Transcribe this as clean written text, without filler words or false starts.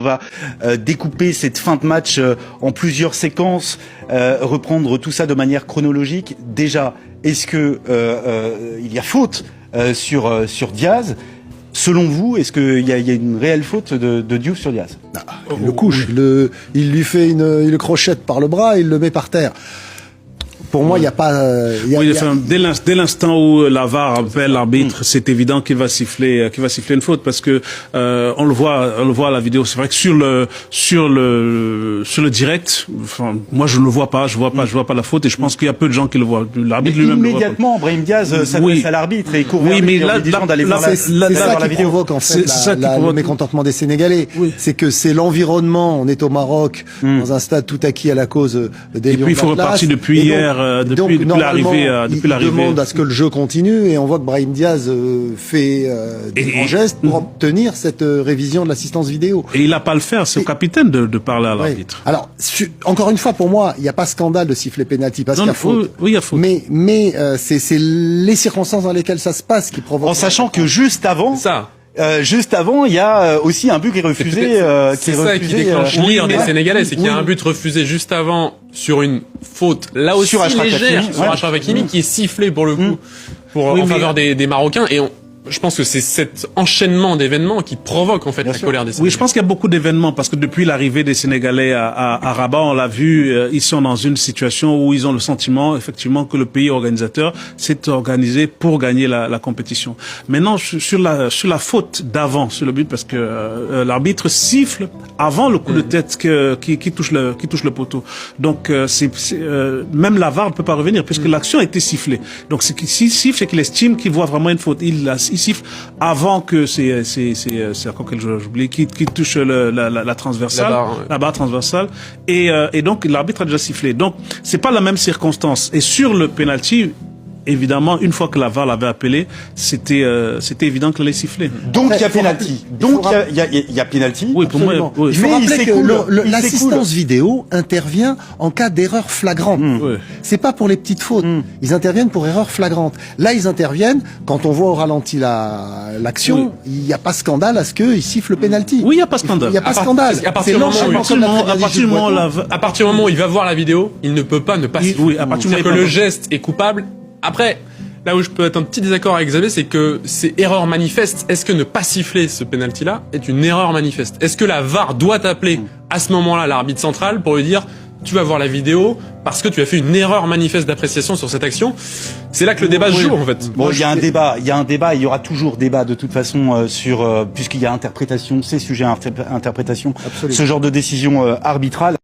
On va découper cette fin de match en plusieurs séquences, reprendre tout ça de manière chronologique. Déjà, est-ce que il y a faute sur Diaz? Selon vous, est-ce qu'il y a une réelle faute de Diouf sur Diaz? Il le couche, il lui fait il le crochette par le bras, il le met par terre. Pour moi, il n'y a pas... Dès l'instant où la VAR appelle l'arbitre, c'est évident qu'il va siffler une faute parce que on le voit à la vidéo. C'est vrai que sur le direct, enfin, moi je ne le vois pas, je vois pas la faute et je pense qu'il y a peu de gens qui le voient. L'arbitre lui-même immédiatement, Brahim Diaz s'adresse à l'arbitre et court mais là, c'est ça qui provoque en fait le mécontentement des Sénégalais. Oui. C'est que c'est l'environnement. On est au Maroc, dans un stade tout acquis à la cause des Lions. Et puis il faut repartir depuis hier. Depuis l'arrivée, il demande à ce que le jeu continue et on voit que Brahim Diaz fait des grands gestes pour obtenir cette révision de l'assistance vidéo. Et il n'a pas à le faire, c'est au capitaine de parler à l'arbitre. Alors, encore une fois, pour moi, il n'y a pas scandale de siffler pénalty parce qu'il y a faute. Oui, il y a faute. Mais c'est les circonstances dans lesquelles ça se passe qui provoquent. En sachant que juste avant... juste avant, il y a aussi un but qui est refusé. C'est ça qui déclenche l'ire des Sénégalais, c'est qu'il y a un but refusé juste avant sur une faute, là aussi légère, sur Achraf Hakimi, qui est sifflé pour le coup, en faveur des Marocains. Et je pense que c'est cet enchaînement d'événements qui provoque en fait la colère des Sénégalais. Oui, je pense qu'il y a beaucoup d'événements parce que depuis l'arrivée des Sénégalais à Rabat, on l'a vu, ils sont dans une situation où ils ont le sentiment effectivement que le pays organisateur s'est organisé pour gagner la compétition. Maintenant, sur la faute d'avant, sur le but, parce que l'arbitre siffle avant le coup de tête qui touche le poteau. Donc même la VAR ne peut pas revenir puisque l'action a été sifflée. Donc s'il siffle, c'est qu'il estime qu'il voit vraiment une faute. Il siffle avant que c'est encore quel joueur j'oublie qui touche la transversale, la barre transversale et donc l'arbitre a déjà sifflé. Donc c'est pas la même circonstance. Et sur le penalty, évidemment, une fois que la VAR l'avait appelé, c'était évident qu'elle allait siffler. Donc il y a penalty. Donc il y a penalty. Oui, pour moi. Il faut rappeler que l'assistance vidéo intervient en cas d'erreur flagrante. C'est pas pour les petites fautes. Ils interviennent pour erreur flagrante. Là, ils interviennent quand on voit au ralenti l'action. Il n'y a pas scandale à ce qu'ils sifflent le penalty. Oui, il n'y a pas scandale. Il n'y a pas scandale. À partir du moment où il va voir la vidéo, il ne peut pas ne pas siffler. C'est-à-dire que le geste est coupable. Après, là où je peux être un petit désaccord avec Xavier, c'est que c'est erreur manifeste. Est-ce que ne pas siffler ce penalty-là est une erreur manifeste? Est-ce que la VAR doit appeler à ce moment-là l'arbitre central pour lui dire tu vas voir la vidéo parce que tu as fait une erreur manifeste d'appréciation sur cette action? C'est là que le débat se joue en fait. Bon, il y a un débat, il y aura toujours débat de toute façon puisqu'il y a interprétation, c'est sujet à interprétation, ce genre de décision arbitrale.